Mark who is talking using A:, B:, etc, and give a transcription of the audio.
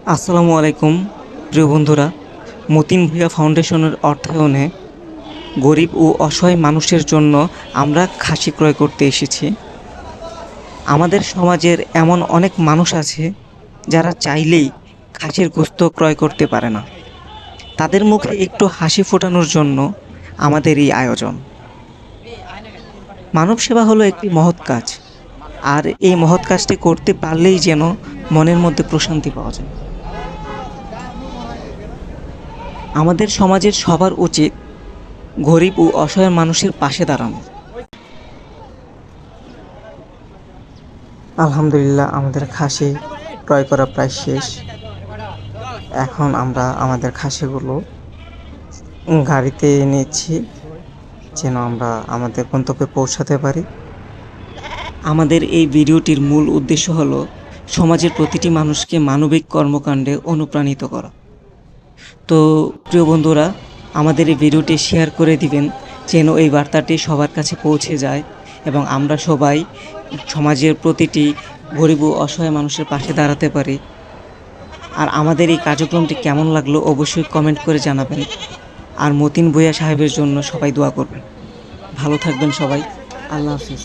A: আসসালামু আলাইকুম প্রিয় বন্ধুরা। মতিন ভূঁইয়া ফাউন্ডেশনের অর্থায়নে গরিব ও অসহায় মানুষের জন্য আমরা খাসি ক্রয় করতে এসেছি। আমাদের সমাজের এমন অনেক মানুষ আছে যারা চাইলেই খাসির গোশত ক্রয় করতে পারে না। তাদের মুখে একটু হাসি ফোটানোর জন্য আমাদের এই আয়োজন। মানব সেবা হলো একটি মহৎ কাজ, আর এই মহৎ কাজটি করতে পারলেই যেন মনের মধ্যে প্রশান্তি পাওয়া যায়। আমাদের সমাজের সবার উচিত গরিব ও অসহায় মানুষের পাশে দাঁড়ানো। আলহামদুলিল্লাহ, আমাদের খাসি ক্রয় করা প্রায় শেষ। এখন আমরা আমাদের খাসিগুলো গাড়িতে নিচ্ছি, যেন আমরা আমাদের গন্তব্যে পৌঁছাতে পারি। আমাদের এই ভিডিওটির মূল উদ্দেশ্য হলো সমাজের প্রতিটি মানুষকে মানবিক কর্মকাণ্ডে অনুপ্রাণিত করা। তো প্রিয় বন্ধুরা, আমাদের এই ভিডিওটি শেয়ার করে দিবেন, যেন এই বার্তাটি সবার কাছে পৌঁছে যায় এবং আমরা সবাই সমাজের প্রতিটি গরিব ও অসহায় মানুষের পাশে দাঁড়াতে পারি। আর আমাদের এই কার্যক্রমটি কেমন লাগলো অবশ্যই কমেন্ট করে জানাবেন। আর মতিন ভূঁইয়া সাহেবের জন্য সবাই দোয়া করবেন। ভালো থাকবেন সবাই। আল্লাহ হাফিজ।